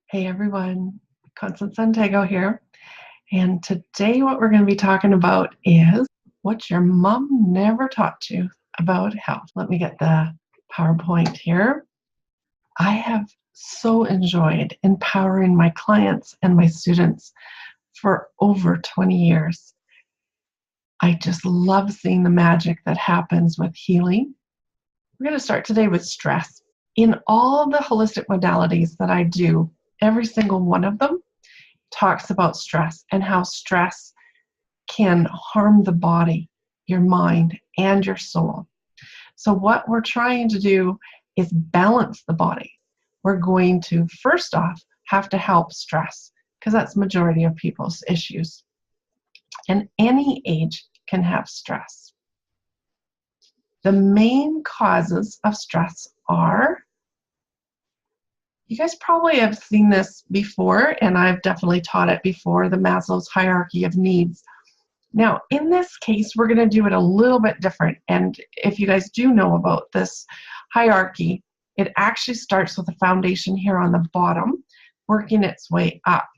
Hey everyone, Constance Santego here. And today what we're going to be talking about is what your mom never taught you about health. Let me get the PowerPoint here. I have so enjoyed empowering my clients and my students for over 20 years. I just love seeing the magic that happens with healing. We're going to start today with stress. In all the holistic modalities that I do, every single one of them talks about stress and how stress can harm the body, your mind, and your soul. So what we're trying to do is balance the body. We're going to, first off, have to help stress, because that's the majority of people's issues. And any age can have stress. The main causes of stress are, you guys probably have seen this before, and I've definitely taught it before, the Maslow's hierarchy of needs. Now, in this case, we're going to do it a little bit different. And if you guys do know about this hierarchy, it actually starts with a foundation here on the bottom, working its way up.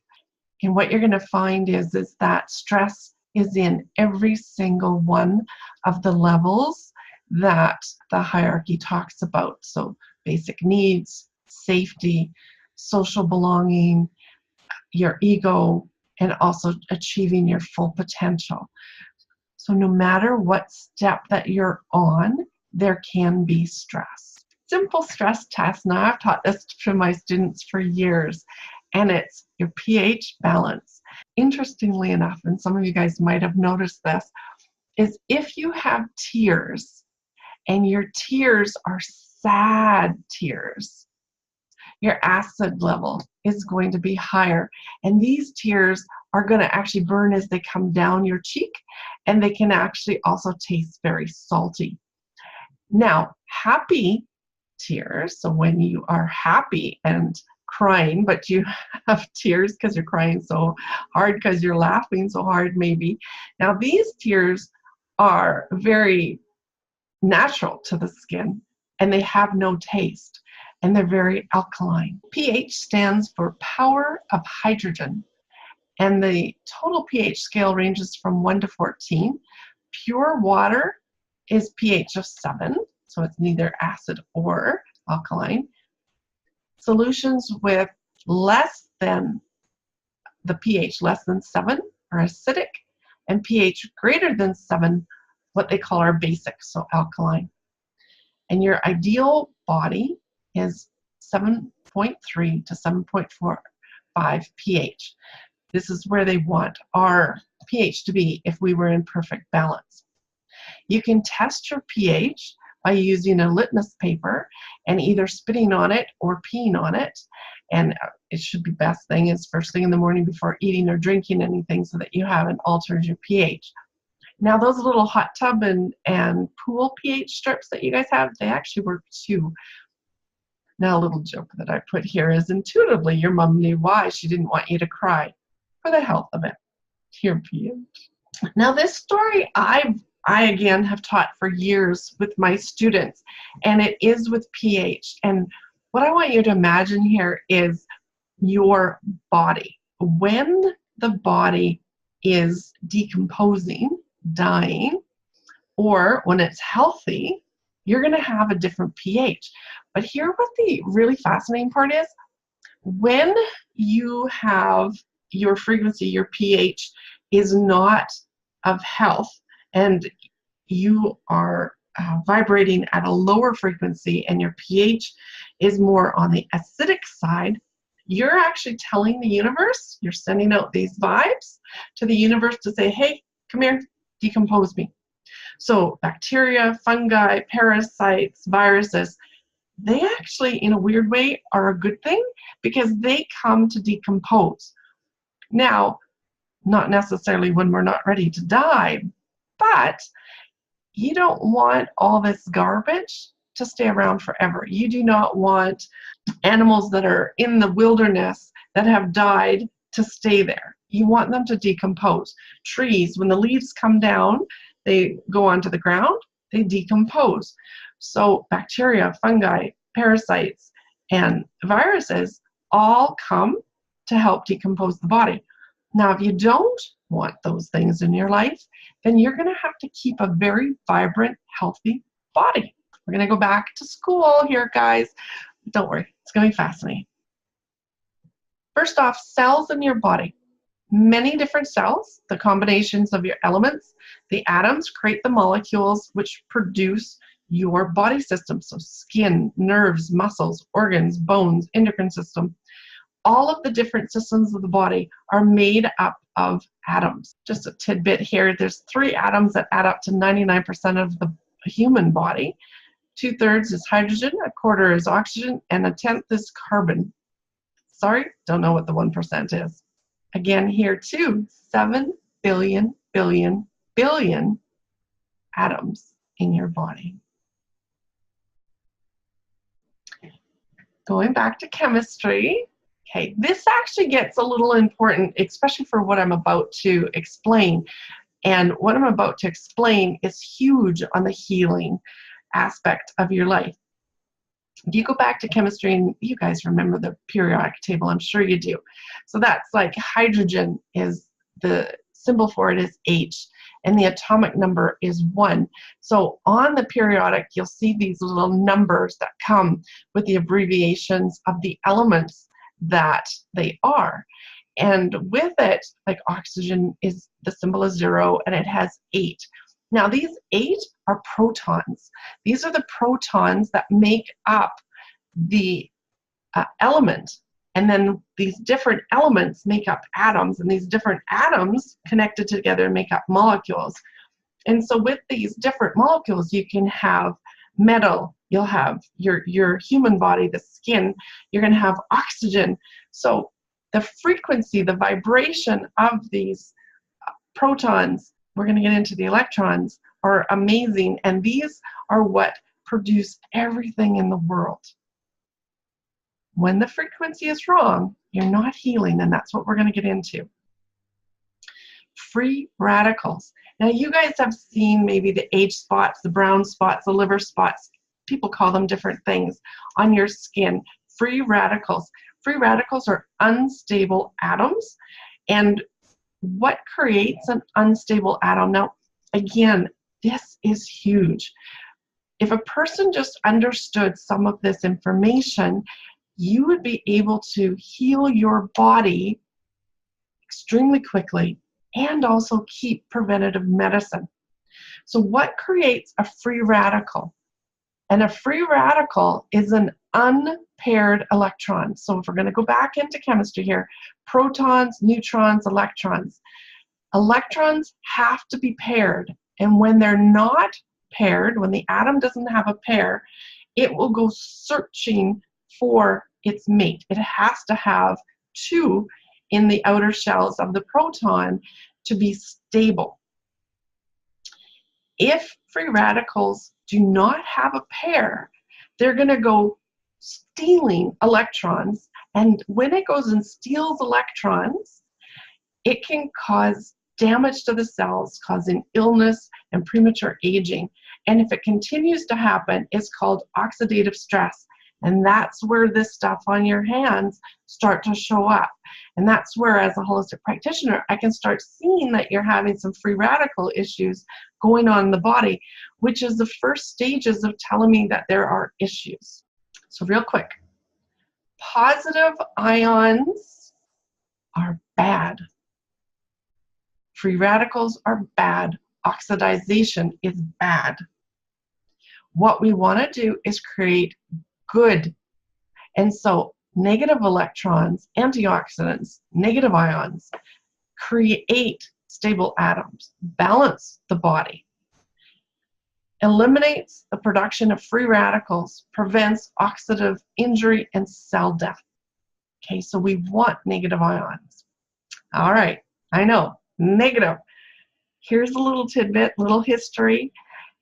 And what you're going to find is that stress is in every single one of the levels that the hierarchy talks about. So basic needs, safety, social belonging, your ego, and also achieving your full potential. So no matter what step that you're on, there can be stress. Simple stress test. Now, I've taught this to my students for years, and it's your pH balance. Interestingly enough, and some of you guys might have noticed this, is if you have tears and your tears are sad tears, your acid level is going to be higher. And these tears are going to actually burn as they come down your cheek, and they can actually also taste very salty. Now, happy tears, so when you are happy and crying, but you have tears because you're crying so hard because you're laughing so hard maybe. Now, these tears are very natural to the skin, and they have no taste, and they're very alkaline. pH stands for power of hydrogen, and the total pH scale ranges from 1 to 14. Pure water is pH of 7, so it's neither acid or alkaline. Solutions with less than the pH less than 7 are acidic, and pH greater than 7, what they call our basic, so alkaline. And your ideal body is 7.3 to 7.45 pH. This is where they want our pH to be if we were in perfect balance. You can test your pH by using a litmus paper and either spitting on it or peeing on it. And it should be best thing is first thing in the morning before eating or drinking anything, so that you haven't altered your pH. Now, those little hot tub and pool pH strips that you guys have, they actually work too. Now, a little joke that I put here is intuitively your mom knew why she didn't want you to cry, for the health of it. Your pH. Now, this story I again have taught for years with my students, and it is with pH. And what I want you to imagine here is your body. When the body is decomposing, dying, or when it's healthy, you're going to have a different pH. But here what the really fascinating part is, when you have your frequency, your pH is not of health, and you are vibrating at a lower frequency, and your pH is more on the acidic side, you're actually telling the universe, you're sending out these vibes to the universe to say, hey, come here, decompose me. So bacteria, fungi, parasites, viruses, they actually, in a weird way, are a good thing, because they come to decompose. Now, not necessarily when we're not ready to die, but you don't want all this garbage to stay around forever. You do not want animals that are in the wilderness that have died to stay there. You want them to decompose. Trees, when the leaves come down, they go onto the ground, they decompose. So bacteria, fungi, parasites, and viruses all come to help decompose the body. Now, if you don't want those things in your life, then you're going to have to keep a very vibrant, healthy body. We're going to go back to school here, guys. Don't worry, it's going to be fascinating. First off, cells in your body. Many different cells, the combinations of your elements, the atoms create the molecules which produce your body system. So skin, nerves, muscles, organs, bones, endocrine system. All of the different systems of the body are made up of atoms. Just a tidbit here, there's 3 atoms that add up to 99% of the human body. 2/3 is hydrogen, 1/4 is oxygen, and 1/10 is carbon. Sorry, don't know what the 1% is. Again, here too, 7 billion atoms in your body. Going back to chemistry, okay, this actually gets a little important, especially for what I'm about to explain. And what I'm about to explain is huge on the healing aspect of your life. If you go back to chemistry, and you guys remember the periodic table, I'm sure you do. So that's like hydrogen is the symbol for it is H, and the atomic number is 1. So on the periodic, you'll see these little numbers that come with the abbreviations of the elements that they are. And with it, like oxygen is, the symbol is 0, and it has 8. Now these 8 are protons. These are the protons that make up the element. And then these different elements make up atoms, and these different atoms connected together make up molecules. And so with these different molecules, you can have metal, you'll have your human body, the skin, you're going to have oxygen. So the frequency, the vibration of these protons, we're going to get into the electrons, are amazing, and these are what produce everything in the world. When the frequency is wrong, you're not healing, and that's what we're going to get into. Free radicals. Now, you guys have seen maybe the age spots, the brown spots, the liver spots. People call them different things on your skin. Free radicals. Free radicals are unstable atoms. And what creates an unstable atom? Now, again, this is huge. If a person just understood some of this information, you would be able to heal your body extremely quickly and also keep preventative medicine. So what creates a free radical? And a free radical is an unpaired electron. So if we're going to go back into chemistry here, protons, neutrons, electrons. Electrons have to be paired. And when they're not paired, when the atom doesn't have a pair, it will go searching for its mate. It has to have 2 in the outer shells of the proton to be stable. If free radicals do not have a pair, they're going to go stealing electrons, and when it goes and steals electrons, it can cause damage to the cells, causing illness and premature aging. And if it continues to happen, it's called oxidative stress. And that's where this stuff on your hands start to show up. And that's where, as a holistic practitioner, I can start seeing that you're having some free radical issues going on in the body, which is the first stages of telling me that there are issues. So real quick, positive ions are bad. Free radicals are bad. Oxidization is bad. What we want to do is create good. And so negative electrons, antioxidants, negative ions create stable atoms, balance the body, eliminates the production of free radicals, prevents oxidative injury and cell death. Okay, so we want negative ions. All right, I know, negative. Here's a little tidbit, little history.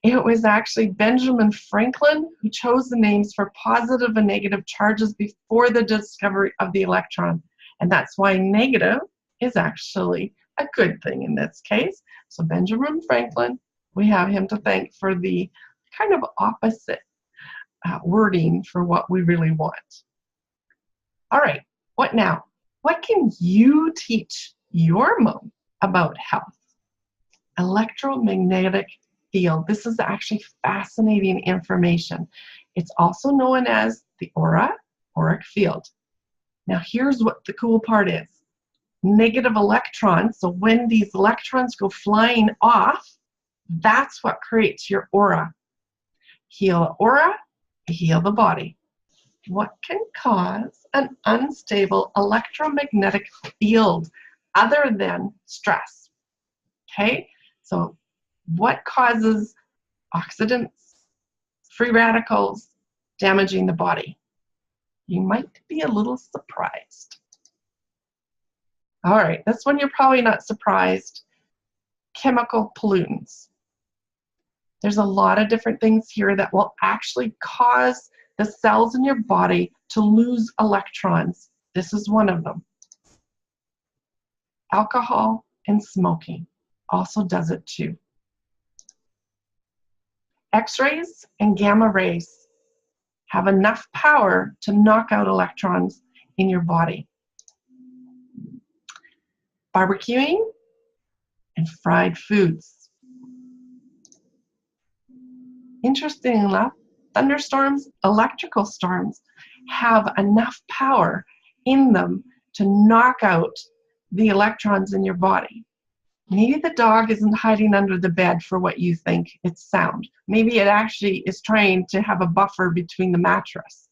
It was actually Benjamin Franklin who chose the names for positive and negative charges before the discovery of the electron. And that's why negative is actually a good thing in this case. So Benjamin Franklin, we have him to thank for the kind of opposite wording for what we really want. All right, What now? What can you teach your mom about health? Electromagnetic field. This is actually fascinating information. It's also known as the Auric field. Now here's what the cool part is. Negative electrons, so when these electrons go flying off, that's what creates your aura. Heal the aura, heal the body. What can cause an unstable electromagnetic field other than stress? Okay, so what causes oxidants, free radicals, damaging the body? You might be a little surprised. All right, this one you're probably not surprised. Chemical pollutants. There's a lot of different things here that will actually cause the cells in your body to lose electrons. This is one of them. Alcohol and smoking also does it too. X-rays and gamma rays have enough power to knock out electrons in your body. Barbecuing and fried foods. Interesting enough, thunderstorms, electrical storms have enough power in them to knock out the electrons in your body. Maybe the dog isn't hiding under the bed for what you think it's sound. Maybe it actually is trying to have a buffer between the mattress.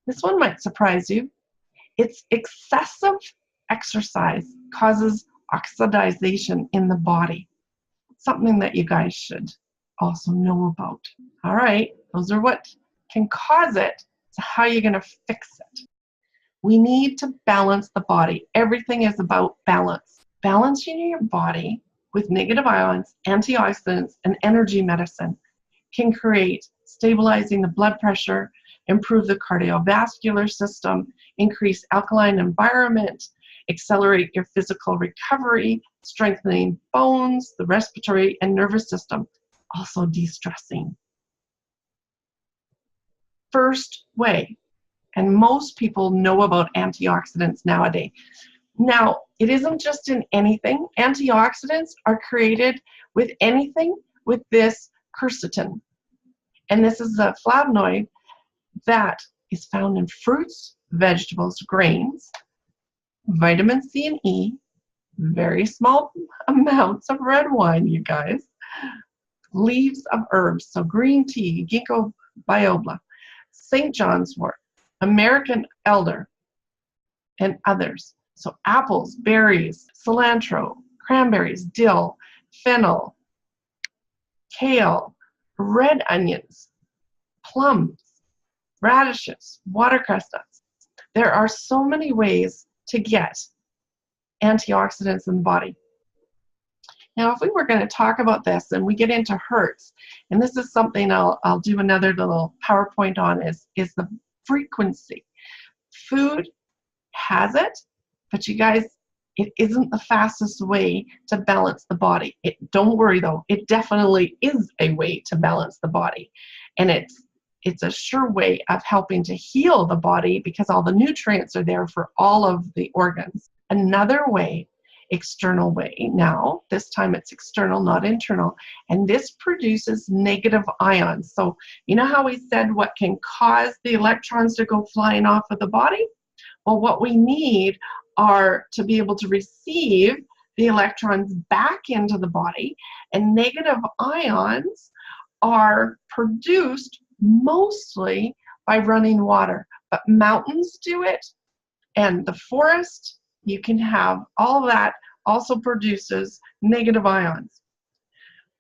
This one might surprise you. It's excessive exercise causes oxidization in the body. Something that you guys should also know about. All right, those are what can cause it. So how are you going to fix it? We need to balance the body. Everything is about balance. Balancing your body with negative ions, antioxidants, and energy medicine can create stabilizing the blood pressure, improve the cardiovascular system, increase alkaline environment, accelerate your physical recovery, strengthening bones, the respiratory and nervous system, also de-stressing. First way, and most people know about antioxidants nowadays. Now, it isn't just in anything. Antioxidants are created with anything with this quercetin. And this is a flavonoid that is found in fruits, vegetables, grains, vitamin C and E, very small amounts of red wine, you guys, leaves of herbs, so green tea, ginkgo biloba, St. John's wort, American elder, and others. So apples, berries, cilantro, cranberries, dill, fennel, kale, red onions, plums, radishes, watercress nuts. There are so many ways to get antioxidants in the body. Now, if we were going to talk about this and we get into hertz, and this is something I'll do another little PowerPoint on, is the frequency. Food has it, but you guys, it isn't the fastest way to balance the body. Don't worry though, it definitely is a way to balance the body. And it's a sure way of helping to heal the body because all the nutrients are there for all of the organs. Another way, external way, now this time it's external, not internal, and this produces negative ions. So you know how we said what can cause the electrons to go flying off of the body? Well, what we need are to be able to receive the electrons back into the body, and negative ions are produced mostly by running water, but mountains do it, and the forest, you can have all that also produces negative ions.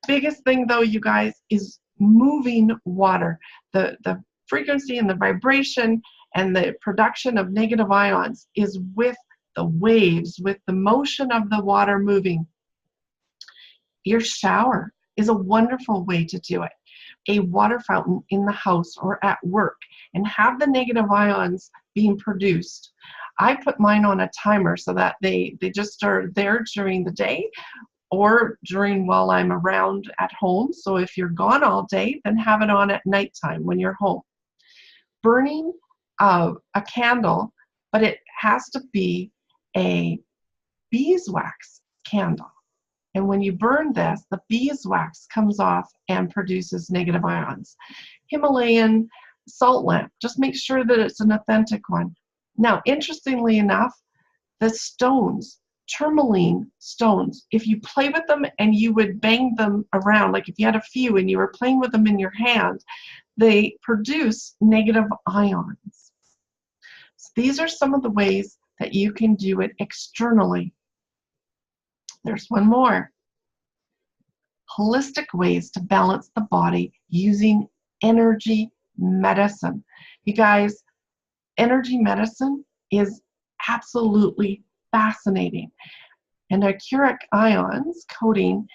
Biggest thing though, you guys, is moving water. The frequency and the vibration and the production of negative ions is with the waves, with the motion of the water moving. Your shower is a wonderful way to do it. A water fountain in the house or at work, and have the negative ions being produced. I put mine on a timer so that they just are there during the day or during while I'm around at home. So if you're gone all day, then have it on at nighttime when you're home. Burning a candle, but it has to be a beeswax candle. And when you burn this, the beeswax comes off and produces negative ions. Himalayan salt lamp, just make sure that it's an authentic one. Now, interestingly enough, the stones, tourmaline stones, if you play with them and you would bang them around, like if you had a few and you were playing with them in your hand, they produce negative ions. So these are some of the ways that you can do it externally. There's one more. Holistic ways to balance the body using energy medicine. You guys, energy medicine is absolutely fascinating. And Auric ions coating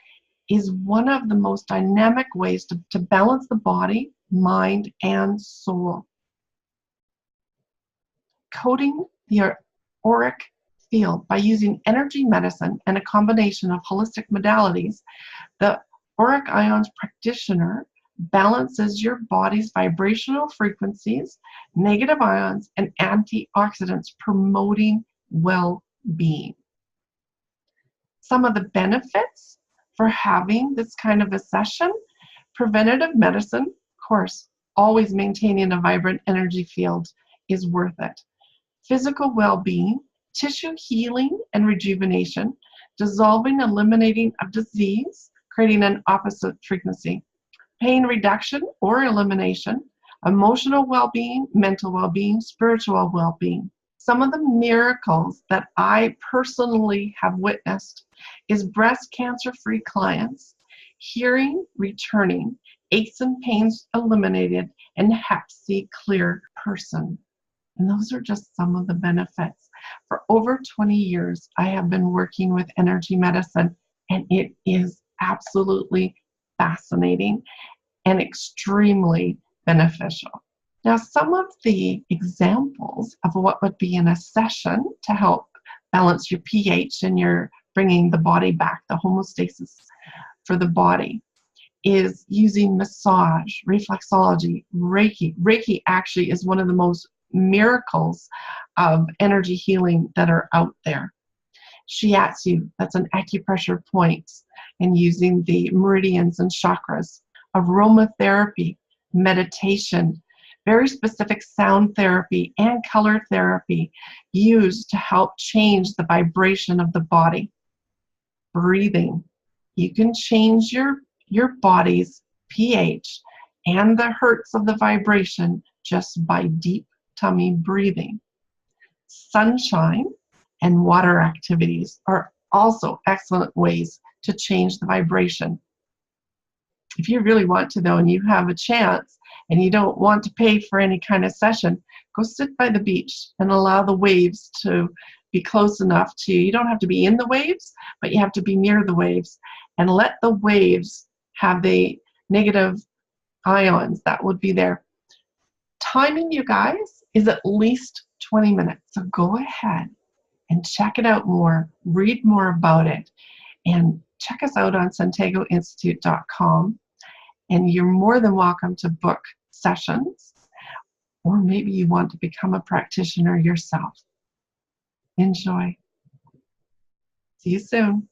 is one of the most dynamic ways to balance the body, mind, and soul. Coating the auric field by using energy medicine and a combination of holistic modalities, the Auric ions practitioner balances your body's vibrational frequencies, negative ions, and antioxidants, promoting well-being. Some of the benefits for having this kind of a session: preventative medicine, of course, always maintaining a vibrant energy field is worth it. Physical well-being, tissue healing and rejuvenation, dissolving, eliminating of disease, creating an opposite frequency. Pain reduction or elimination, emotional well-being, mental well-being, spiritual well-being. Some of the miracles that I personally have witnessed is breast cancer-free clients, hearing returning, aches and pains eliminated, and Hep C clear person. And those are just some of the benefits. For over 20 years, I have been working with energy medicine, and it is absolutely fascinating and extremely beneficial. Now, some of the examples of what would be in a session to help balance your pH and your bringing the body back, the homeostasis for the body, is using massage, reflexology, Reiki. Reiki actually is one of the most miracles of energy healing that are out there. Shiatsu, that's an acupressure point, and using the meridians and chakras. Aromatherapy, meditation, very specific sound therapy and color therapy used to help change the vibration of the body. Breathing, you can change your body's pH and the hertz of the vibration just by deep tummy breathing. Sunshine and water activities are also excellent ways to change the vibration. If you really want to, though, and you have a chance and you don't want to pay for any kind of session, go sit by the beach and allow the waves to be close enough to, you don't have to be in the waves, but you have to be near the waves, and let the waves have the negative ions that would be there. Timing, you guys, is at least 20 minutes. So go ahead and check it out more, read more about it, and check us out on santegoinstitute.com. And you're more than welcome to book sessions, or maybe you want to become a practitioner yourself. Enjoy. See you soon.